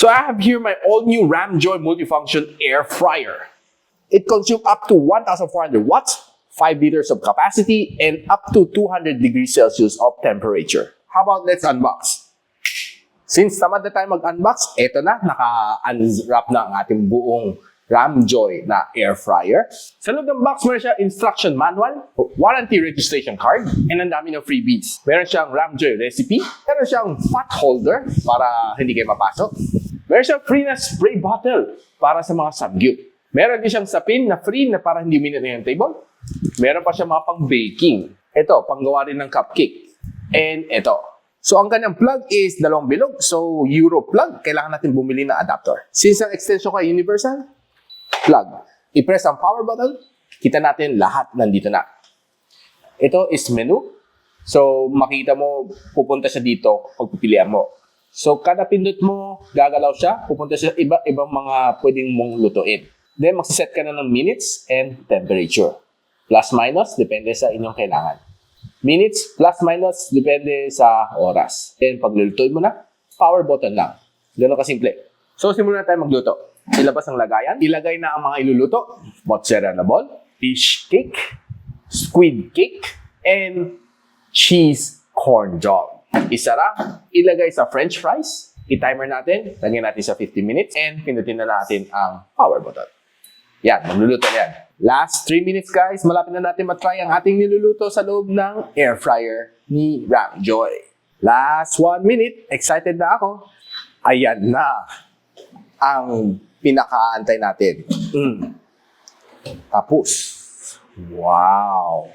So I have here my all-new RAMJOY multifunction air fryer. It consumes up to 1,400 watts, 5 liters of capacity, and up to 200 degrees Celsius of temperature. How about let's unbox? Since tamad na tayo mag-unbox, eto na, naka-unwrap na ang ating buong RAMJOY na air fryer. Sa loob ng box, meron siya instruction manual, warranty registration card, and ang dami ng freebies. Meron siyang RAMJOY recipe, meron siyang pot holder para hindi kayo mapasok. Meron siyang free na spray bottle para sa mga samgyup. Meron din siyang sapin na free na para hindi minit yung table. Meron pa siyang mga pang-baking. Ito, panggawa rin ng cupcake. And ito. So, ang kanyang plug is dalawang bilog. So, Euro plug. Kailangan natin bumili ng adapter. Since ang extension ko ay universal, plug. I-press ang power button. Kita natin lahat nandito na. Ito is menu. So, makita mo, pupunta siya dito pag pipilian mo. So, kada pindot mo, gagalaw siya. Pupunta siya iba-ibang mga pwedeng mong lutuin. Then, magsiset ka na ng minutes and temperature. Plus, minus, depende sa inyong kailangan. Minutes, plus, minus, depende sa oras. Then, pag lulutuin mo na, power button lang. Ganun kasimple. So, simulan na tayo magluto. Ilabas ang lagayan. Ilagay na ang mga iluluto. Mozzarella ball, fish cake, squid cake, and cheese corn dog. Isara, ilagay sa french fries. I-timer natin. Lagyan natin sa 15 minutes. And pindutin na natin ang power button. Yan, magluluto na yan. Last 3 minutes guys, malapit na natin matry ang ating niluluto sa loob ng air fryer ni RAMJOY. Last 1 minute, excited na ako. Ayan na ang pinakaantay natin. Tapos, wow!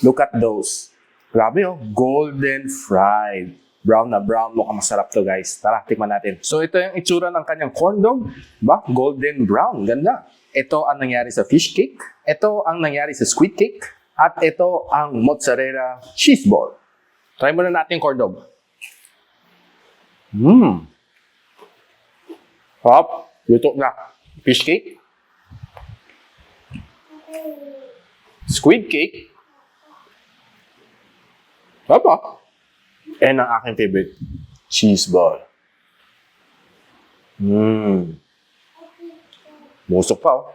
Look at those. Grabe oh, golden fried. Brown na brown, mukhang masarap to guys. Tara, tikman natin. So ito yung itsura ng kanyang corn dog. Diba? Golden brown, ganda. Ito ang nangyari sa fish cake. Ito ang nangyari sa squid cake. At ito ang mozzarella cheese ball. Try muna natin yung corn dog. Hop, luto na. Fish cake. Squid cake. Hop. And ang aking favorite, cheese ball. Musok pa, oh.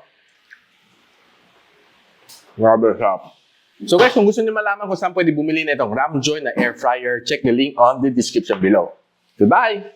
Rubber shop. So guys, kung gusto niyo malaman kung saan pwede bumili na itong RAMJOY na air fryer, check the link on the description below. Goodbye!